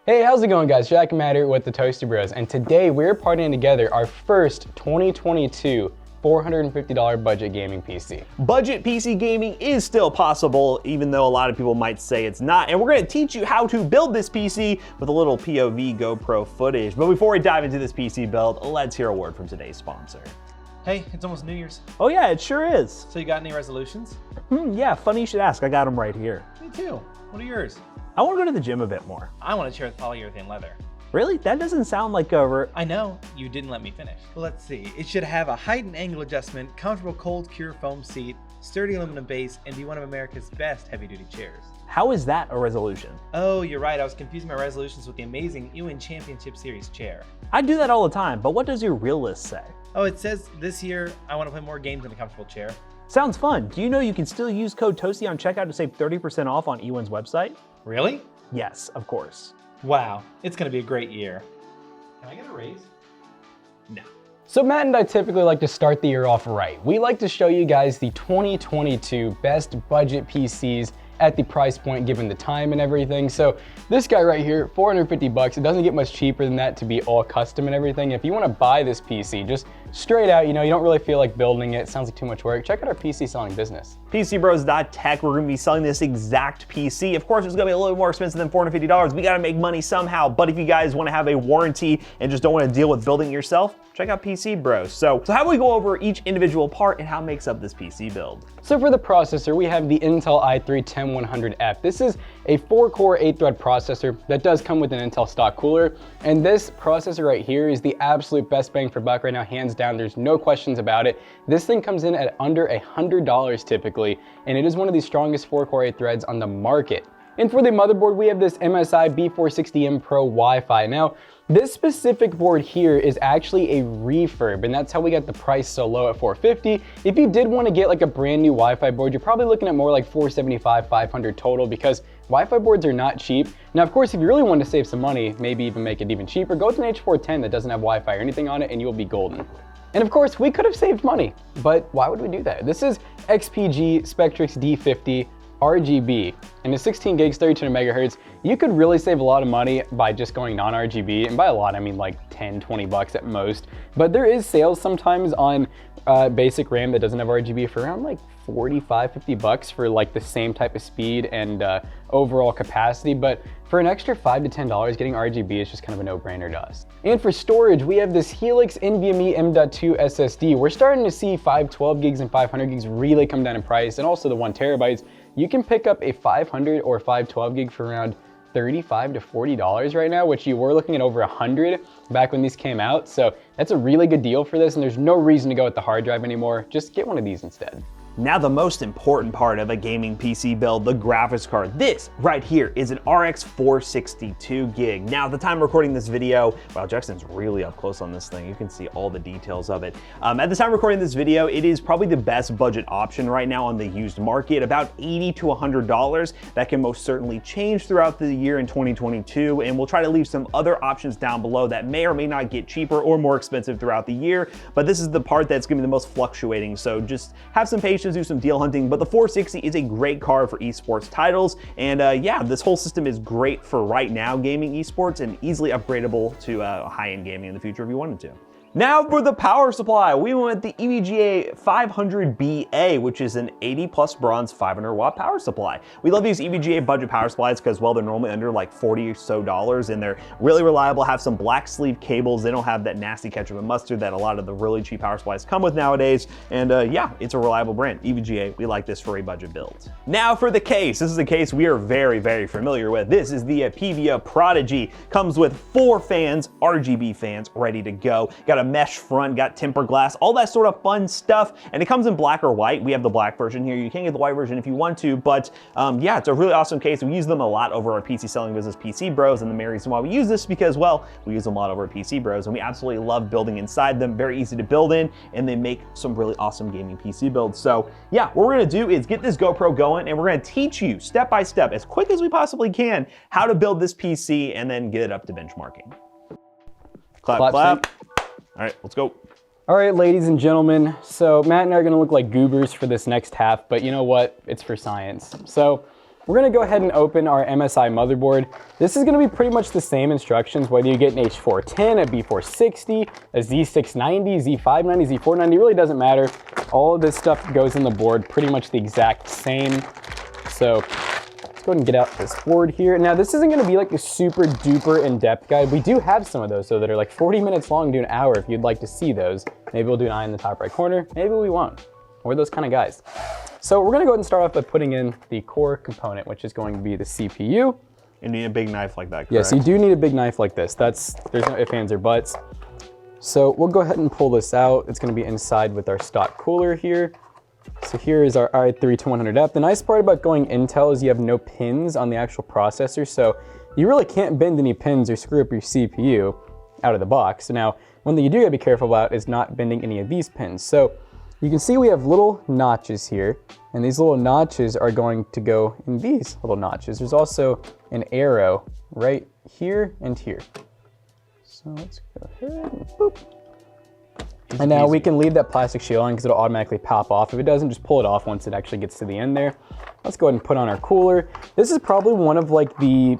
Hey, how's it going, guys? Jack and Matt here with the Toasty Bros, and today we're partying together our first 2022 $450 budget gaming PC. Budget PC gaming is still possible, even though a lot of people might say it's not, and we're going to teach you how to build this PC with a little POV GoPro footage. But before we dive into this PC build, let's hear a word from today's sponsor. Hey, it's almost New Year's. Oh yeah, it sure is. So you got any resolutions? Yeah, funny you should ask. I got them right here. Me too. What are yours? I want to go to the gym a bit more. I want to cheer with polyurethane leather. Really? That doesn't sound like a... I know, you didn't let me finish. Well, let's see. It should have a height and angle adjustment, comfortable cold cure foam seat, sturdy aluminum base, and be one of America's best heavy-duty chairs. How is that a resolution? Oh, you're right. I was confusing my resolutions with the amazing UN Championship Series chair. I do that all the time, but what does your real list say? Oh, it says this year I want to play more games in a comfortable chair. Sounds fun. Do you know you can still use code TOASTY on checkout to save 30% off on eWin's website? Really? Yes, of course. Wow, it's going to be a great year. Can I get a raise? No. So Matt and I typically like to start the year off right. We like to show you guys the 2022 best budget PCs at the price point given the time and everything. So this guy right here, 450 bucks. It doesn't get much cheaper than that to be all custom and everything. If you want to buy this PC, just straight out, you don't really feel like building it. Sounds like too much work. Check out our PC selling business. PCBros.tech, we're going to be selling this exact PC. Of course, it's going to be a little bit more expensive than $450. We got to make money somehow. But if you guys want to have a warranty and just don't want to deal with building it yourself, check out PC Bros. So how do we go over each individual part and how it makes up this PC build? So for the processor, we have the Intel i3-10100F. This is a 4-core, 8-thread processor that does come with an Intel stock cooler. And this processor right here is the absolute best bang for buck right now, hands down. There's no questions about it. This thing comes in at under $100 typically, and it is one of the strongest 4-core, 8 threads on the market. And for the motherboard, we have this MSI B460M Pro Wi-Fi. Now, this specific board here is actually a refurb, and that's how we got the price so low at $450. If you did want to get like a brand new Wi-Fi board, you're probably looking at more like $475, $500 total, because Wi-Fi boards are not cheap. Now, of course, if you really want to save some money, maybe even make it even cheaper, go with an H410 that doesn't have Wi-Fi or anything on it, and you'll be golden. And of course, we could have saved money, but why would we do that? This is XPG Spectrix D50 RGB, and it's 16 gigs, 3200 megahertz. You could really save a lot of money by just going non-RGB, and by a lot, I mean like 10, 20 bucks at most. But there is sales sometimes on basic RAM that doesn't have RGB for around like 45, 50 bucks for like the same type of speed and overall capacity. But for an extra $5 to $10, getting RGB is just kind of a no-brainer to us. And for storage, we have this Helix NVMe M.2 SSD. We're starting to see 512 gigs and 500 gigs really come down in price, and also the 1 terabytes. You can pick up a 500 or 512 gig for around $35 to $40 right now, which you were looking at over 100 back when these came out. So that's a really good deal for this, and there's no reason to go with the hard drive anymore. Just get one of these instead. Now the most important part of a gaming PC build, the graphics card. This right here is an RX 462 gig. Now at the time of recording this video, wow, Jackson's really up close on this thing. You can see all the details of it. At the time of recording this video, it is probably the best budget option right now on the used market, about $80 to $100. That can most certainly change throughout the year in 2022, and we'll try to leave some other options down below that may or may not get cheaper or more expensive throughout the year. But this is the part that's gonna be the most fluctuating, so just have some patience, do some deal hunting. But the 460 is a great card for esports titles, and yeah, this whole system is great for right now gaming esports and easily upgradable to high-end gaming in the future if you wanted to. Now for the power supply, we went with the EVGA 500BA, which is an 80 plus bronze 500 watt power supply. We love these EVGA budget power supplies because, well, they're normally under like $40 or so, and they're really reliable, have some black sleeve cables. They don't have that nasty ketchup and mustard that a lot of the really cheap power supplies come with nowadays. And yeah, it's a reliable brand. EVGA, we like this for a budget build. Now for the case. This is a case we are very, very familiar with. This is the APEVIA Prodigy. Comes with 4 fans, RGB fans, ready to go. Got a mesh front, got tempered glass, all that sort of fun stuff, and it comes in black or white. We have the black version here. You can get the white version if you want to, but yeah, it's a really awesome case. We use them a lot over our PC selling business, PC Bros, and the main reason why we use this is because, well, we use them a lot over our PC Bros, and we absolutely love building inside them. Very easy to build in, and they make some really awesome gaming PC builds. So yeah, what we're gonna do is get this GoPro going, and we're gonna teach you step by step, as quick as we possibly can, how to build this PC and then get it up to benchmarking. Clap, clap. All right, let's go. All right, ladies and gentlemen, so Matt and I are gonna look like goobers for this next half, but you know what? It's for science. So we're gonna go ahead and open our MSI motherboard. This is gonna be pretty much the same instructions, whether you get an H410, a B460, a Z690, Z590, Z490, it really doesn't matter. All of this stuff goes in the board pretty much the exact same. So let's go ahead and get out this board here. Now this isn't gonna be like a super duper in-depth guide. We do have some of those so that are like 40 minutes long to an hour if you'd like to see those. Maybe we'll do an eye in the top right corner, maybe we won't. We're those kind of guys. So we're gonna go ahead and start off by putting in the core component, which is going to be the CPU. You need a big knife like that, correct? Yes, you do need a big knife like this. There's no ifs, ands, or buts. So we'll go ahead and pull this out. It's gonna be inside with our stock cooler here. So here is our i3-100F. The nice part about going Intel is you have no pins on the actual processor, so you really can't bend any pins or screw up your CPU out of the box. So now, one thing you do gotta be careful about is not bending any of these pins. So you can see we have little notches here, and these little notches are going to go in these little notches. There's also an arrow right here and here. So let's go ahead and boop. And now we can leave that plastic shield on because it'll automatically pop off. If it doesn't, just pull it off once it actually gets to the end there. Let's go ahead and put on our cooler. This is probably one of like the,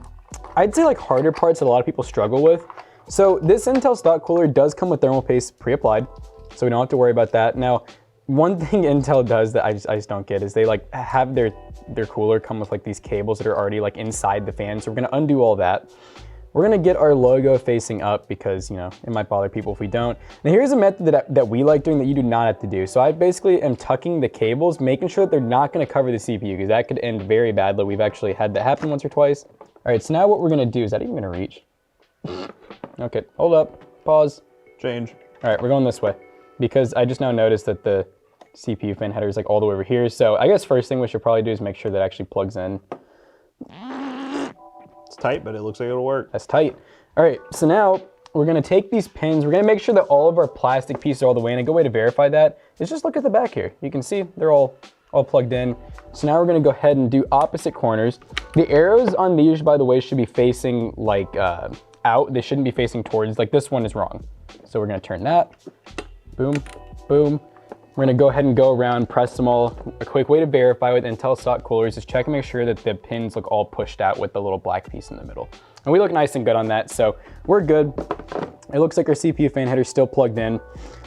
I'd say like harder parts that a lot of people struggle with. So this Intel stock cooler does come with thermal paste pre-applied, so we don't have to worry about that. Now, one thing Intel does that I just don't get is they like have their cooler come with like these cables that are already like inside the fan. So we're gonna undo all that. We're gonna get our logo facing up because, you know, it might bother people if we don't. Now here's a method that we like doing that you do not have to do. So I basically am tucking the cables, making sure that they're not gonna cover the CPU because that could end very badly. We've actually had that happen once or twice. All right, so now what we're gonna do, is that even gonna reach? Okay, hold up, pause. Change. All right, we're going this way because I just now noticed that the CPU fan header is like all the way over here. So I guess first thing we should probably do is make sure that actually plugs in. It's tight, but it looks like it'll work. That's tight. All right, so now we're gonna take these pins, we're gonna make sure that all of our plastic pieces are all the way in. A good way to verify that is just look at the back here. You can see they're all plugged in. So now we're gonna go ahead and do opposite corners. The arrows on these, by the way, should be facing like out. They shouldn't be facing towards, like this one is wrong. So we're gonna turn that, boom, boom. We're gonna go ahead and go around, press them all. A quick way to verify with Intel stock coolers is check and make sure that the pins look all pushed out with the little black piece in the middle. And we look nice and good on that, so we're good. It looks like our CPU fan header is still plugged in.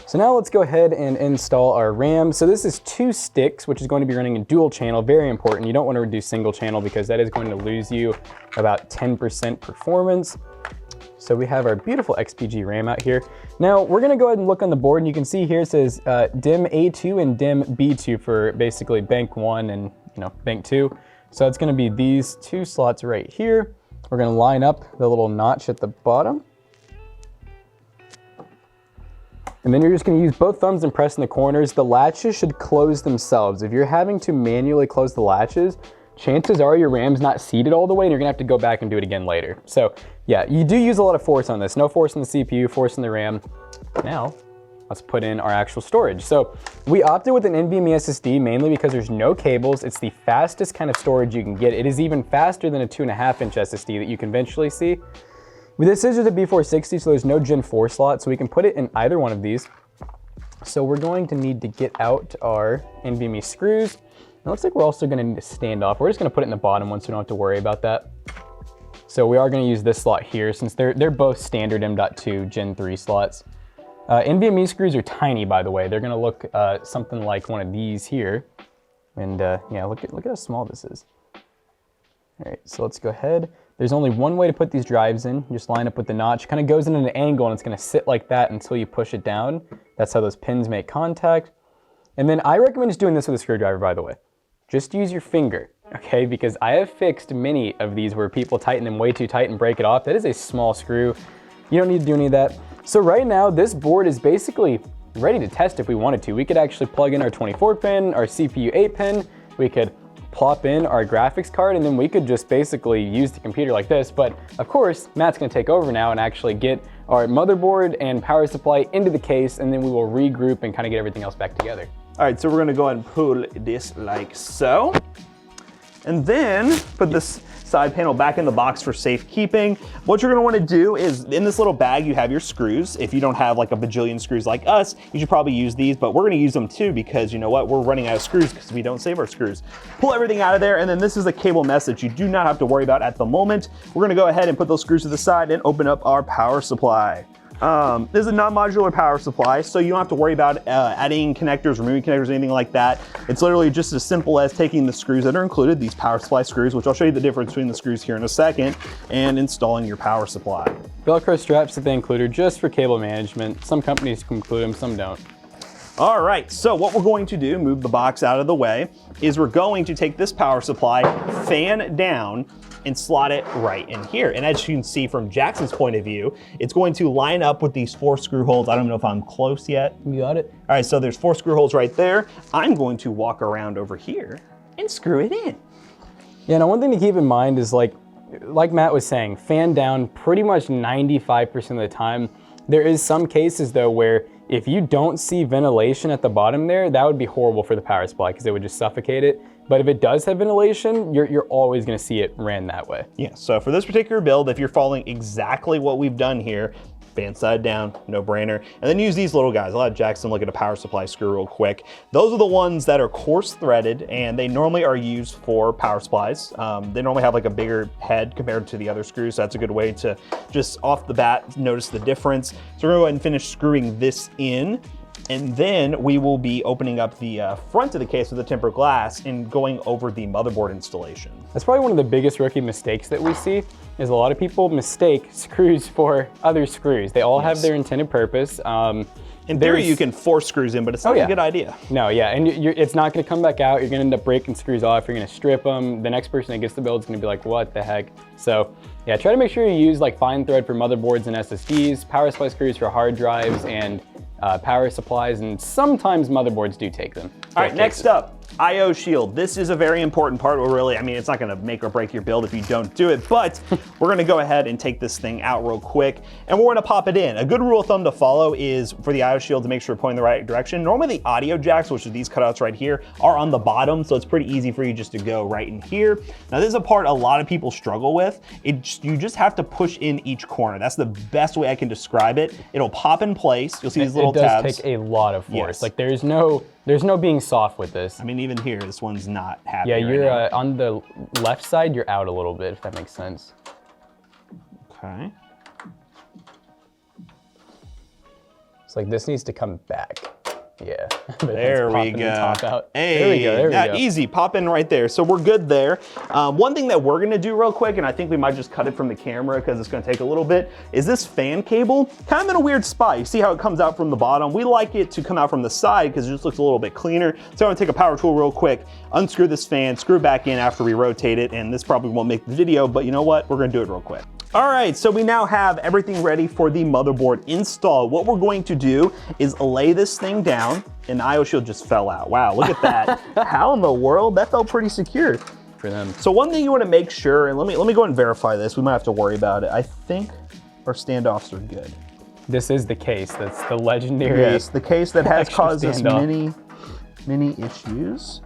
So now let's go ahead and install our RAM. So this is 2 sticks, which is going to be running in dual channel, very important. You don't want to do single channel because that is going to lose you about 10% performance. So we have our beautiful XPG RAM out here. Now we're gonna go ahead and look on the board, and you can see here it says DIMM A2 and DIMM B2 for basically bank 1 and bank 2. So it's gonna be these 2 slots right here. We're gonna line up the little notch at the bottom. And then you're just gonna use both thumbs and press in the corners. The latches should close themselves. If you're having to manually close the latches, chances are your RAM's not seated all the way and you're gonna have to go back and do it again later. So yeah, you do use a lot of force on this. No force in the CPU, force in the RAM. Now, let's put in our actual storage. So we opted with an NVMe SSD mainly because there's no cables. It's the fastest kind of storage you can get. It is even faster than a 2.5-inch SSD that you can eventually see. This is just a B460, so there's no Gen 4 slot, so we can put it in either one of these. So we're going to need to get out our NVMe screws. It looks like we're also gonna need a standoff. We're just gonna put it in the bottom one so we don't have to worry about that. So we are gonna use this slot here since they're both standard M.2 Gen 3 slots. NVMe screws are tiny, by the way. They're gonna look something like one of these here. And yeah, look at how small this is. All right, so let's go ahead. There's only one way to put these drives in. You just line up with the notch. Kind of goes in at an angle and it's gonna sit like that until you push it down. That's how those pins make contact. And then I recommend just doing this with a screwdriver, by the way. Just use your finger, okay? Because I have fixed many of these where people tighten them way too tight and break it off. That is a small screw. You don't need to do any of that. So right now, this board is basically ready to test if we wanted to. We could actually plug in our 24 pin, our CPU 8 pin. We could plop in our graphics card, and then we could just basically use the computer like this. But of course, Matt's gonna take over now and actually get our motherboard and power supply into the case, and then we will regroup and kind of get everything else back together. All right, so we're gonna go ahead and pull this like so. And then put this side panel back in the box for safekeeping. What you're gonna wanna do is, in this little bag, you have your screws. If you don't have like a bajillion screws like us, you should probably use these, but we're gonna use them too because you know what? We're running out of screws because we don't save our screws. Pull everything out of there, and then this is a cable mesh that you do not have to worry about at the moment. We're gonna go ahead and put those screws to the side and open up our power supply. This is a non-modular power supply, so you don't have to worry about adding connectors, removing connectors, anything like that. It's literally just as simple as taking the screws that are included, these power supply screws, which I'll show you the difference between the screws here in a second, and installing your power supply. Velcro straps that they include are just for cable management. Some companies include them, some don't. All right, so what we're going to do, move the box out of the way, is we're going to take this power supply, fan down, and slot it right in here. And as you can see from Jackson's point of view, it's going to line up with these 4 screw holes. I don't know if I'm close yet. You got it. All right, so there's 4 screw holes right there. I'm going to walk around over here and screw it in. Yeah, now one thing to keep in mind is like Matt was saying, fan down pretty much 95% of the time. There is some cases though where if you don't see ventilation at the bottom there, that would be horrible for the power supply because it would just suffocate it. But if it does have ventilation, you're always gonna see it ran that way. Yeah, so for this particular build, if you're following exactly what we've done here, fan side down, no brainer. And then use these little guys. I'll let Jackson look at a power supply screw real quick. Those are the ones that are coarse threaded, and they normally are used for power supplies. They normally have like a bigger head compared to the other screws, so that's a good way to just off the bat notice the difference. So we're gonna go ahead and finish screwing this in. And then we will be opening up the front of the case with the tempered glass and going over the motherboard installation. That's probably one of the biggest rookie mistakes that we see is a lot of people mistake screws for other screws. They all have their intended purpose. In theory, you can force screws in, but it's not a good idea. No, yeah, and it's not gonna come back out. You're gonna end up breaking screws off. You're gonna strip them. The next person that gets the build is gonna be like, what the heck? So yeah, try to make sure you use like fine thread for motherboards and SSDs, power supply screws for hard drives, and power supplies, and sometimes motherboards do take them. All right, next up, I/O shield. This is a very important part. Well, really, I mean, it's not gonna make or break your build if you don't do it, but we're gonna go ahead and take this thing out real quick, and we're gonna pop it in. A good rule of thumb to follow is for the I/O shield to make sure you're pointing the right direction. Normally the audio jacks, which are these cutouts right here, are on the bottom, so it's pretty easy for you just to go right in here. Now this is a part a lot of people struggle with. You just have to push in each corner. That's the best way I can describe it. It'll pop in place. You'll see these little tabs. It does take a lot of force. Like there's no being soft with this. I mean, even here, this one's not happy. Yeah, you're on the left side, you're out a little bit, if that makes sense. Okay. It's like this needs to come back. Yeah. There we go. Top out. Hey, there we go. There we go. Easy, pop in right there. So we're good there. One thing that we're gonna do real quick, and I think we might just cut it from the camera because it's gonna take a little bit, is this fan cable, kind of in a weird spot. You see how it comes out from the bottom? We like it to come out from the side because it just looks a little bit cleaner. So I'm gonna take a power tool real quick, unscrew this fan, screw it back in after we rotate it, and this probably won't make the video, but you know what? We're gonna do it real quick. All right, so we now have everything ready for the motherboard install. What we're going to do is lay this thing down, and the I/O shield just fell out. Wow, look at that. How in the world? That felt pretty secure. For them. So one thing you want to make sure, and let me go ahead and verify this. We might have to worry about it. I think our standoffs are good. This is the case. That's the legendary. Yes, the case that has caused us many issues.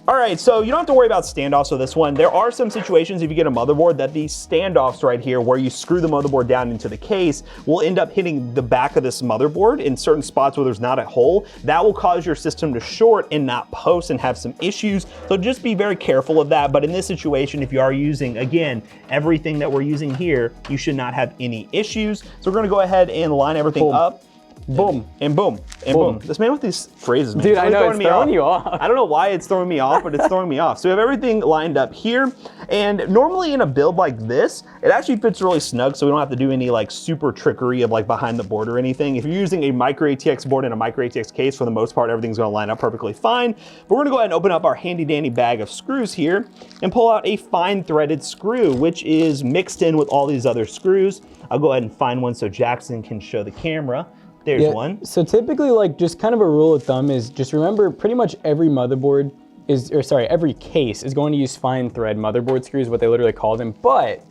All right, so you don't have to worry about standoffs with this one. There are some situations if you get a motherboard that these standoffs right here where you screw the motherboard down into the case will end up hitting the back of this motherboard in certain spots where there's not a hole. That will cause your system to short and not post and have some issues. So just be very careful of that. But in this situation, if you are using, again, everything that we're using here, you should not have any issues. So we're gonna go ahead and line everything up. Boom. And boom. And boom. This man with these phrases, man. Dude, I know, it's throwing you off. I don't know why it's throwing me off, but it's throwing me off. So we have everything lined up here. And normally in a build like this, it actually fits really snug, so we don't have to do any like super trickery of like behind the board or anything. If you're using a micro ATX board and a micro ATX case, for the most part, everything's gonna line up perfectly fine. But we're gonna go ahead and open up our handy dandy bag of screws here and pull out a fine threaded screw, which is mixed in with all these other screws. I'll go ahead and find one so Jackson can show the camera. There's one. So typically, like, just kind of a rule of thumb is just remember pretty much every motherboard is, or sorry, every case is going to use fine thread motherboard screws, what they literally call them. But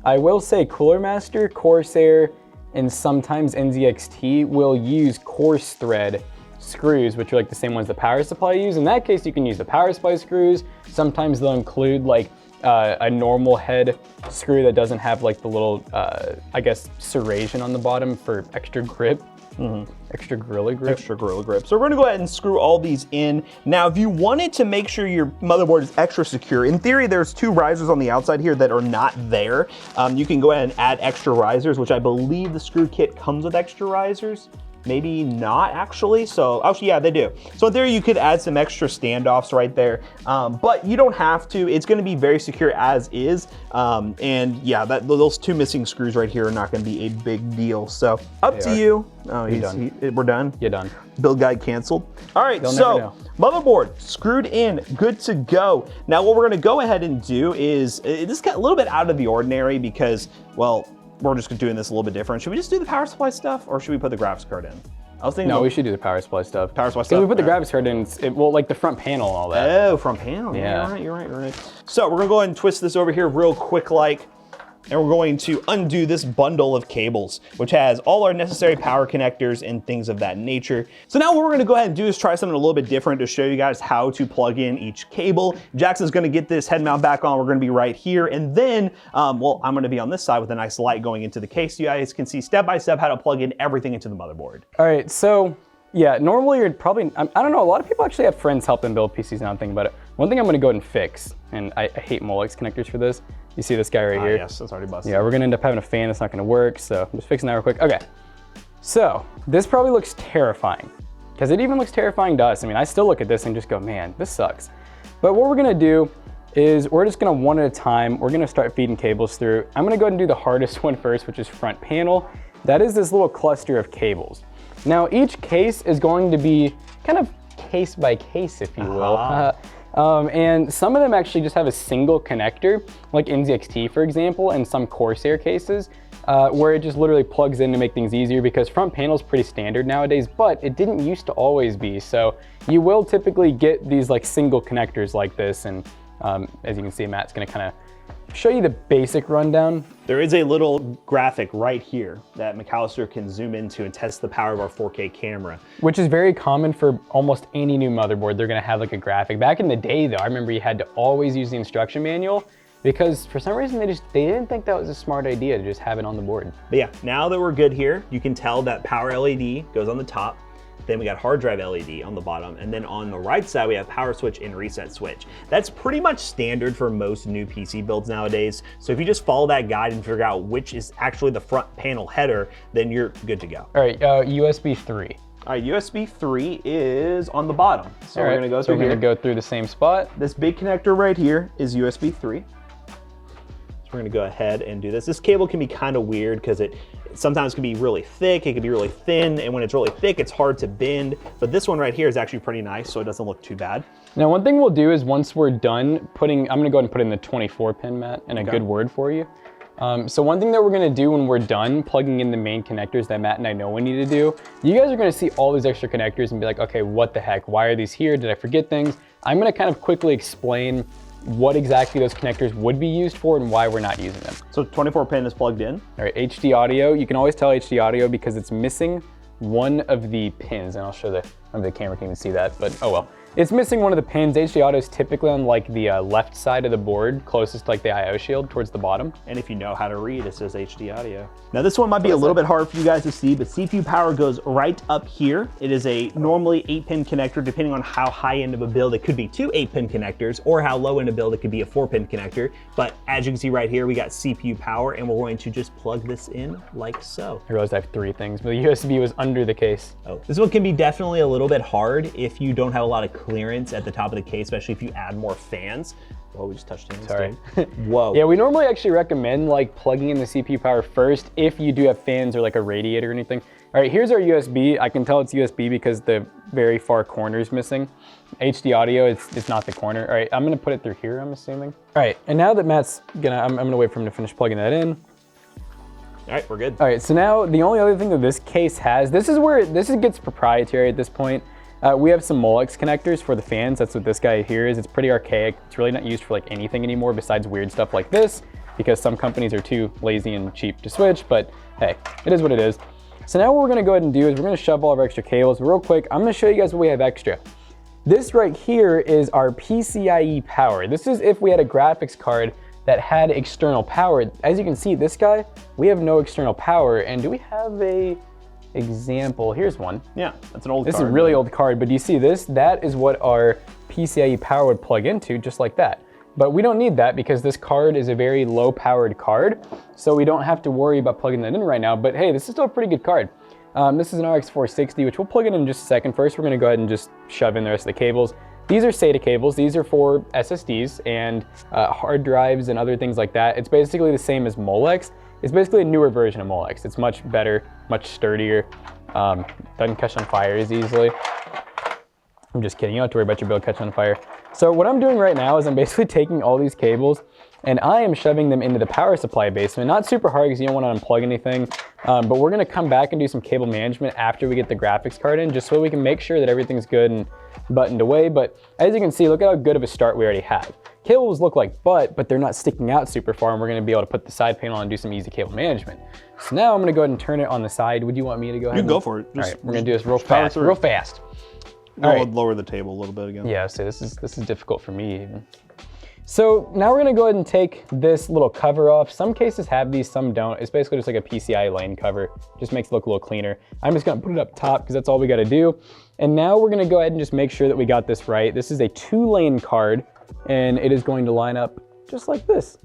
I will say Cooler Master, Corsair, and sometimes NZXT will use coarse thread screws, which are like the same ones the power supply use. In that case, you can use the power supply screws. Sometimes they'll include like a normal head screw that doesn't have like the little, I guess, serration on the bottom for extra grip. Extra Gorilla Grip. Extra Gorilla Grip. So we're gonna go ahead and screw all these in. Now, if you wanted to make sure your motherboard is extra secure, in theory, there's 2 risers on the outside here that are not there. You can go ahead and add extra risers, which I believe the screw kit comes with extra risers. Maybe not actually. So actually, yeah, they do. So in theory, you could add some extra standoffs right there, but you don't have to. It's going to be very secure as is. And yeah, those 2 missing screws right here are not going to be a big deal. So up to you. Oh, we're done. You're done. Build guide canceled. All right, so motherboard screwed in, good to go. Now what we're going to go ahead and do is, this got a little bit out of the ordinary because, well, we're just doing this a little bit different. Should we just do the power supply stuff, or should we put the graphics card in? I was thinking. No, we should do the power supply stuff. Power supply stuff. Because we put the graphics card in, well, like the front panel and all that. Oh, front panel. Yeah. You're right. So we're gonna go ahead and twist this over here real quick, and we're going to undo this bundle of cables, which has all our necessary power connectors and things of that nature. So now what we're gonna go ahead and do is try something a little bit different to show you guys how to plug in each cable. Jackson's gonna get this head mount back on. We're gonna be right here. And then, well, I'm gonna be on this side with a nice light going into the case. So you guys can see step by step how to plug in everything into the motherboard. All right, so yeah, normally you're probably, I don't know, a lot of people actually have friends help them build PCs now I'm thinking about it. One thing I'm gonna go ahead and fix, and I hate Molex connectors for this. You see this guy right here? Yes, it's already busted. Yeah, we're gonna end up having a fan that's not gonna work, so I'm just fixing that real quick. Okay, so this probably looks terrifying, because it even looks terrifying to us. I mean, I still look at this and just go, man, this sucks. But what we're gonna do is we're just gonna one at a time, we're gonna start feeding cables through. I'm gonna go ahead and do the hardest one first, which is front panel. That is this little cluster of cables. Now, each case is going to be kind of case by case, if you will. And some of them actually just have a single connector, like NZXT, for example, and some Corsair cases, where it just literally plugs in to make things easier, because front panel is pretty standard nowadays, but it didn't used to always be. So you will typically get these like single connectors like this. And as you can see, Matt's gonna kind of show you the basic rundown. There is a little graphic right here that McAllister can zoom into and test the power of our 4K camera. Which is very common for almost any new motherboard. They're gonna have like a graphic. Back in the day though, I remember you had to always use the instruction manual, because for some reason they didn't think that was a smart idea to just have it on the board. But yeah, now that we're good here, you can tell that power LED goes on the top. Then we got hard drive LED on the bottom. And then on the right side, we have power switch and reset switch. That's pretty much standard for most new PC builds nowadays. So if you just follow that guide and figure out which is actually the front panel header, then you're good to go. All right, USB 3. All right, USB 3 is on the bottom. So we're gonna go through here. We're gonna go through the same spot. This big connector right here is USB 3. We're gonna go ahead and do this. This cable can be kind of weird because it sometimes can be really thick, it can be really thin, and when it's really thick, it's hard to bend. But this one right here is actually pretty nice, so it doesn't look too bad. Now, one thing we'll do is once we're done putting, I'm gonna go ahead and put in the 24 pin, Matt, and a good word for you. So one thing that we're gonna do when we're done plugging in the main connectors that Matt and I know we need to do, you guys are gonna see all these extra connectors and be like, okay, what the heck? Why are these here? Did I forget things? I'm gonna kind of quickly explain what exactly those connectors would be used for and why we're not using them. So 24 pin is plugged in. All right, HD audio. You can always tell HD audio because it's missing one of the pins, and I'll show the camera can even see that, but oh well. It's missing one of the pins. HD audio is typically on like the left side of the board, closest to like the IO shield towards the bottom. And if you know how to read, it says HD audio. Now this one might be a little bit hard for you guys to see, but CPU power goes right up here. It is a normally 8-pin connector. Depending on how high end of a build, it could be 2 8-pin connectors, or how low end a build, it could be a 4-pin connector. But as you can see right here, we got CPU power, and we're going to just plug this in like so. I realized I have 3 things, but the USB was under the case. Oh, this one can be definitely a little bit hard if you don't have a lot of clearance at the top of the case, especially if you add more fans. Well, we just touched it. Sorry. Whoa. Yeah, we normally actually recommend like plugging in the CPU power first if you do have fans or like a radiator or anything. All right, here's our USB. I can tell it's USB because the very far corner is missing. HD audio, it's not the corner. All right, I'm gonna put it through here, I'm assuming. All right, and now that Matt's I'm gonna wait for him to finish plugging that in. All right, we're good. All right, so now the only other thing that this case has, this gets proprietary at this point. We have some Molex connectors for the fans. That's what this guy here is. It's pretty archaic. It's really not used for like anything anymore besides weird stuff like this, because some companies are too lazy and cheap to switch, but hey, it is what it is. So now what we're gonna go ahead and do is we're gonna shove all of our extra cables. Real quick, I'm gonna show you guys what we have extra. This right here is our PCIe power. This is if we had a graphics card that had external power. As you can see, this guy, we have no external power. And do we have a example? Here's one. Yeah, that's an old card. This is a really really old card, but do you see this? That is what our PCIe power would plug into, just like that. But we don't need that because this card is a very low powered card, so we don't have to worry about plugging that in right now. But hey, this is still a pretty good card. This is an RX 460, which we'll plug in just a second. First, we're gonna go ahead and just shove in the rest of the cables. These are SATA cables. These are for SSDs and hard drives and other things like that. It's basically the same as Molex. It's basically a newer version of Molex. It's much better, much sturdier, doesn't catch on fire as easily. I'm just kidding, you don't have to worry about your build catching on fire. So what I'm doing right now is I'm basically taking all these cables and I am shoving them into the power supply basement. Not super hard because you don't want to unplug anything, but we're gonna come back and do some cable management after we get the graphics card in, just so we can make sure that everything's good and buttoned away. But as you can see, look at how good of a start we already have. Cables look like butt, but they're not sticking out super far, and we're gonna be able to put the side panel on and do some easy cable management. So now I'm gonna go ahead and turn it on the side. Would you want me to go ahead? You go for it. All right, we're gonna do this real fast, real fast. I'll lower the table a little bit again. Yeah, so this is difficult for me even. So now we're gonna go ahead and take this little cover off. Some cases have these, some don't. It's basically just like a PCI lane cover. Just makes it look a little cleaner. I'm just gonna put it up top because that's all we gotta do. And now we're gonna go ahead and just make sure that we got this right. This is a 2-lane card and it is going to line up just like this.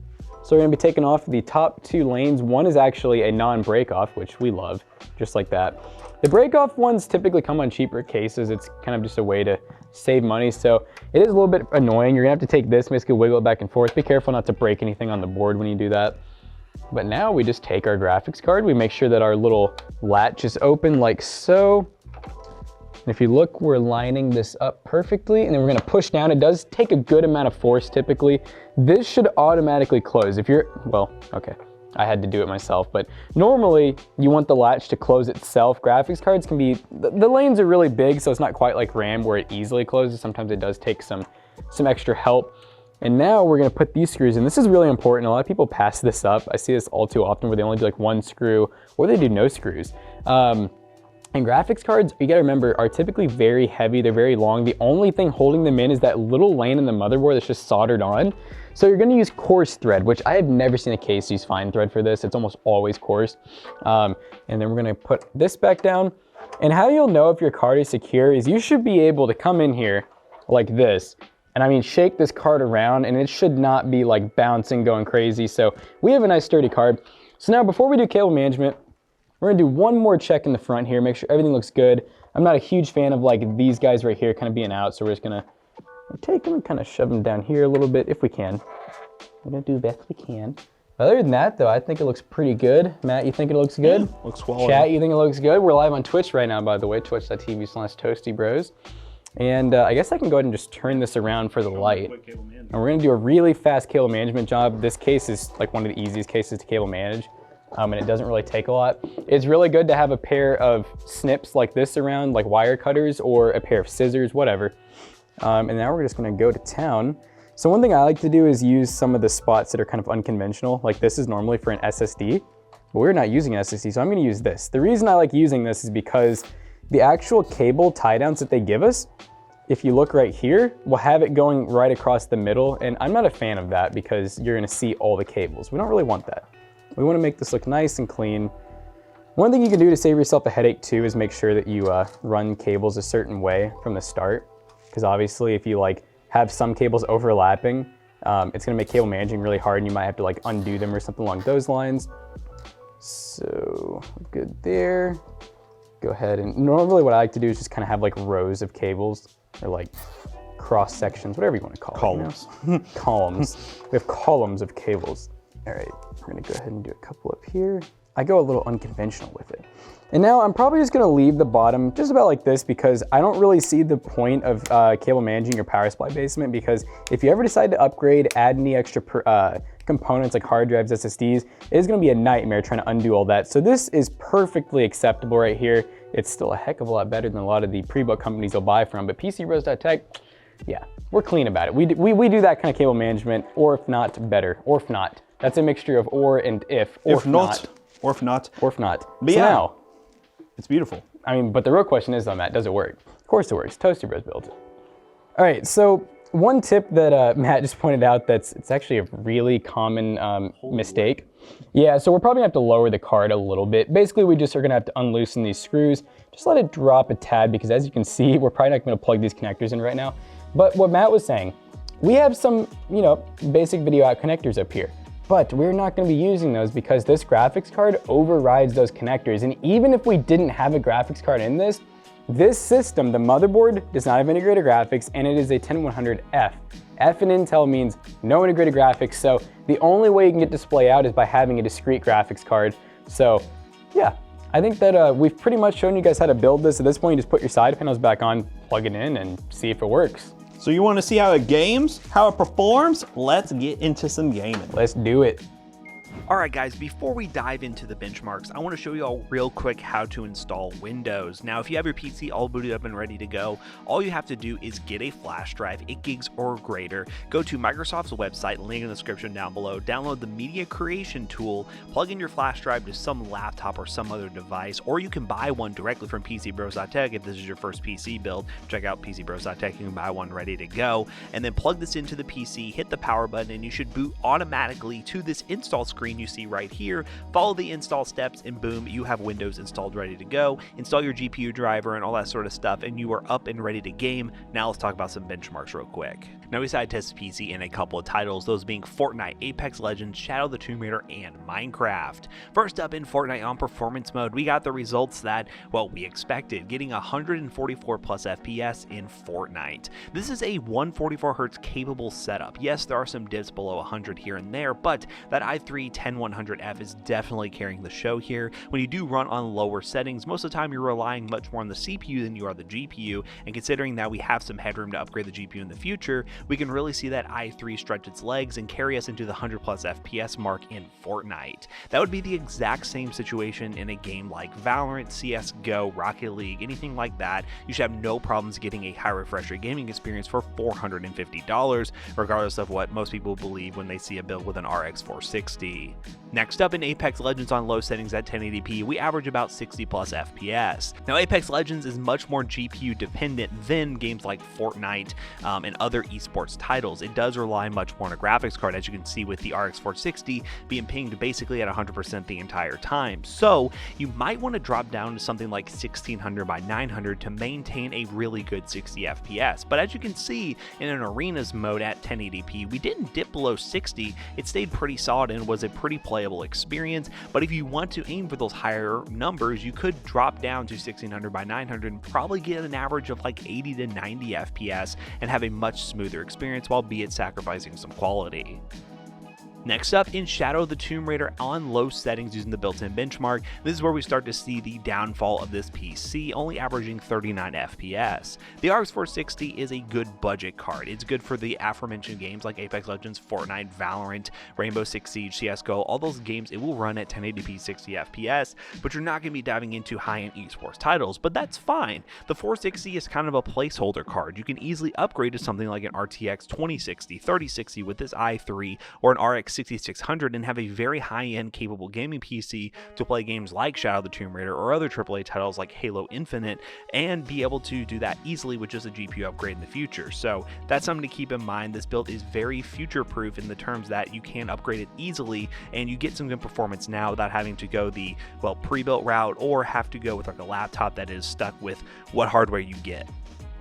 So we're gonna be taking off the top 2 lanes. One is actually a non-break-off, which we love, just like that. The break-off ones typically come on cheaper cases. It's kind of just a way to save money. So it is a little bit annoying. You're gonna have to take this, basically wiggle it back and forth. Be careful not to break anything on the board when you do that. But now we just take our graphics card. We make sure that our little latch is open like so. And if you look, we're lining this up perfectly, and then we're gonna push down. It does take a good amount of force typically. This should automatically close. If you're, well, okay, I had to do it myself, but normally you want the latch to close itself. Graphics cards can be, the lanes are really big, so it's not quite like RAM where it easily closes. Sometimes it does take some extra help. And now we're gonna put these screws in. This is really important. A lot of people pass this up. I see this all too often where they only do like 1 screw or they do no screws. And graphics cards, you gotta remember, are typically very heavy. They're very long. The only thing holding them in is that little lane in the motherboard that's just soldered on. So you're gonna use coarse thread, which I have never seen a case use fine thread for this. It's almost always coarse. And then we're gonna put this back down. And how you'll know if your card is secure is you should be able to come in here like this. And I mean, shake this card around and it should not be like bouncing, going crazy. So we have a nice sturdy card. So now before we do cable management, we're gonna do one more check in the front here, make sure everything looks good. I'm not a huge fan of like these guys right here kind of being out, so we're just gonna take them and kind of shove them down here a little bit if we can. We're gonna do the best we can. Other than that though, I think it looks pretty good. Matt, you think it looks good? Yeah, looks quality. Chat, you think it looks good? We're live on Twitch right now, by the way, twitch.tv/ToastyBros. And I guess I can go ahead and just turn this around for the light. And we're gonna do a really fast cable management job. This case is like one of the easiest cases to cable manage. And it doesn't really take a lot. It's really good to have a pair of snips like this around, like wire cutters, or a pair of scissors, whatever. And now we're just gonna go to town. So one thing I like to do is use some of the spots that are kind of unconventional. Like this is normally for an SSD, but we're not using an SSD, so I'm gonna use this. The reason I like using this is because the actual cable tie downs that they give us, if you look right here, we'll have it going right across the middle. And I'm not a fan of that because you're gonna see all the cables. We don't really want that. We wanna make this look nice and clean. One thing you can do to save yourself a headache too is make sure that you run cables a certain way from the start. Because obviously if you like have some cables overlapping, it's gonna make cable managing really hard and you might have to like undo them or something along those lines. So good there. Go ahead and normally what I like to do is just kind of have like rows of cables or like cross sections, whatever you want to call columns. it. You know? Columns. We have columns of cables. All right, we're gonna go ahead and do a couple up here. I go a little unconventional with it. And now I'm probably just gonna leave the bottom just about like this because I don't really see the point of cable managing your power supply basement, because if you ever decide to upgrade, add any extra components like hard drives, SSDs, it is gonna be a nightmare trying to undo all that. So this is perfectly acceptable right here. It's still a heck of a lot better than a lot of the pre-built companies you'll buy from, but PCBros.tech, yeah, we're clean about it. We do that kind of cable management, or if not, better, or if not. That's a mixture of or and if, or if not. Or if not. Or if not. But so yeah. now, It's beautiful. I mean, but the real question is though, Matt, does it work? Of course it works. Toasty Bros built it. All right, so one tip that Matt just pointed out it's actually a really common mistake. Yeah, so we're probably gonna have to lower the card a little bit. Basically, we just are gonna have to unloosen these screws. Just let it drop a tad because as you can see, we're probably not gonna plug these connectors in right now. But what Matt was saying, we have some, basic video out connectors up here. But we're not gonna be using those because this graphics card overrides those connectors. And even if we didn't have a graphics card in this system, the motherboard does not have integrated graphics and it is a 10100F. F in Intel means no integrated graphics, so the only way you can get display out is by having a discrete graphics card. So yeah, I think that we've pretty much shown you guys how to build this. At this point, you just put your side panels back on, plug it in, and see if it works. So you want to see how it games, how it performs? Let's get into some gaming. Let's do it. Alright guys, before we dive into the benchmarks, I want to show you all real quick how to install Windows. Now if you have your PC all booted up and ready to go, all you have to do is get a flash drive, 8 gigs or greater, go to Microsoft's website, link in the description down below, download the media creation tool, plug in your flash drive to some laptop or some other device, or you can buy one directly from PCBros.tech if this is your first PC build. Check out PCBros.tech, you can buy one ready to go, and then plug this into the PC, hit the power button, and you should boot automatically to this install screen you see right here. Follow the install steps and boom, you have Windows installed ready to go. Install your GPU driver and all that sort of stuff and you are up and ready to game. Now let's talk about some benchmarks real quick. Now we decided to test PC in a couple of titles, those being Fortnite, Apex Legends, Shadow of the Tomb Raider, and Minecraft. First up in Fortnite on performance mode, we got the results that, well, we expected, getting 144 plus FPS in Fortnite. This is a 144Hz capable setup. Yes, there are some dips below 100 here and there, but that i3 10100F is definitely carrying the show here. When you do run on lower settings, most of the time you're relying much more on the CPU than you are the GPU, and considering that we have some headroom to upgrade the GPU in the future, we can really see that i3 stretch its legs and carry us into the 100 plus FPS mark in Fortnite. That would be the exact same situation in a game like Valorant, CSGO, Rocket League, anything like that. You should have no problems getting a high refresh rate gaming experience for $450, regardless of what most people believe when they see a build with an RX 460. Next up in Apex Legends on low settings at 1080p, we average about 60 plus FPS. Now Apex Legends is much more GPU dependent than games like Fortnite and other esports titles. It does rely much more on a graphics card, as you can see with the RX 460 being pinged basically at 100% the entire time. So you might want to drop down to something like 1600 by 900 to maintain a really good 60 FPS. But as you can see in an arenas mode at 1080p, we didn't dip below 60. It stayed pretty solid and was a pretty playable experience. But if you want to aim for those higher numbers, you could drop down to 1600 by 900 and probably get an average of like 80 to 90 FPS and have a much smoother experience, while be it sacrificing some quality. Next up in Shadow of the Tomb Raider on low settings using the built-in benchmark, this is where we start to see the downfall of this PC, only averaging 39 FPS. The RX 460 is a good budget card. It's good for the aforementioned games like Apex Legends, Fortnite, Valorant, Rainbow Six Siege, CSGO, all those games it will run at 1080p 60 FPS, but you're not going to be diving into high-end esports titles, but that's fine. The 460 is kind of a placeholder card. You can easily upgrade to something like an RTX 2060, 3060 with this i3 or an RX 6600 and have a very high-end capable gaming PC to play games like Shadow of the Tomb Raider or other AAA titles like Halo Infinite, and be able to do that easily with just a GPU upgrade in the future. So that's something to keep in mind. This build is very future-proof in the terms that you can upgrade it easily and you get some good performance now without having to go the, well, pre-built route or have to go with like a laptop that is stuck with what hardware you get.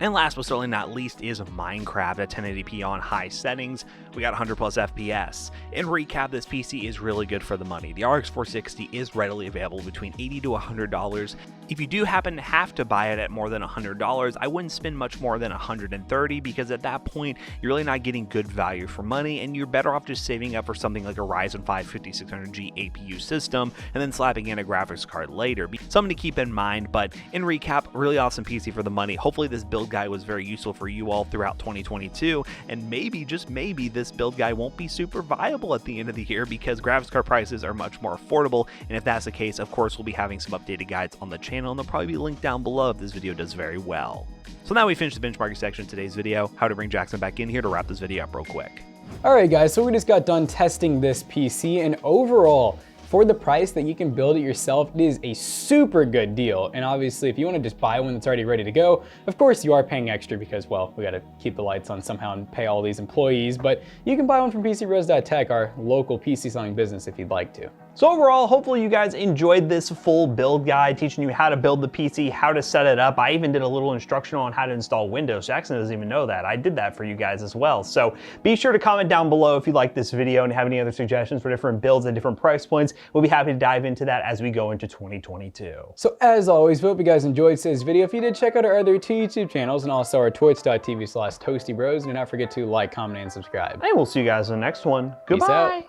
And last but certainly not least is Minecraft at 1080p on high settings. We got 100 plus FPS. In recap, this PC is really good for the money. The RX 460 is readily available between $80 to $100. If you do happen to have to buy it at more than $100, I wouldn't spend much more than $130, because at that point, you're really not getting good value for money, and you're better off just saving up for something like a Ryzen 5 5600G APU system, and then slapping in a graphics card later. Something to keep in mind, but in recap, really awesome PC for the money. Hopefully this build guide was very useful for you all throughout 2022, and maybe, just maybe, this build guide won't be super viable at the end of the year because graphics card prices are much more affordable, and if that's the case, of course, we'll be having some updated guides on the channel, and they'll probably be linked down below if this video does very well. So now we finished the benchmarking section of today's video. How to bring Jackson back in here to wrap this video up real quick. All right, guys, so we just got done testing this PC, and overall, for the price that you can build it yourself, it is a super good deal. And obviously, if you want to just buy one that's already ready to go, of course you are paying extra because, well, we got to keep the lights on somehow and pay all these employees, but you can buy one from PCBros.tech, our local PC selling business, if you'd like to. So overall, hopefully you guys enjoyed this full build guide teaching you how to build the PC, how to set it up. I even did a little instructional on how to install Windows. Jackson doesn't even know that. I did that for you guys as well. So be sure to comment down below if you like this video and have any other suggestions for different builds at different price points. We'll be happy to dive into that as we go into 2022. So as always, we hope you guys enjoyed today's video. If you did, check out our other 2 YouTube channels and also our twitch.tv/ToastyBros. Do not forget to like, comment, and subscribe. And we'll see you guys in the next one. Peace Goodbye. out.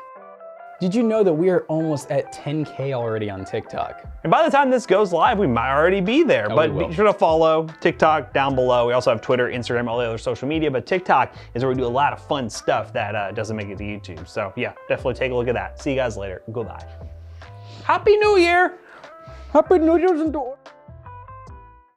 Did you know that we are almost at 10K already on TikTok? And by the time this goes live, we might already be there, but be sure to follow TikTok down below. We also have Twitter, Instagram, all the other social media, but TikTok is where we do a lot of fun stuff that doesn't make it to YouTube. So yeah, definitely take a look at that. See you guys later. Goodbye. Happy New Year! Happy New Year's and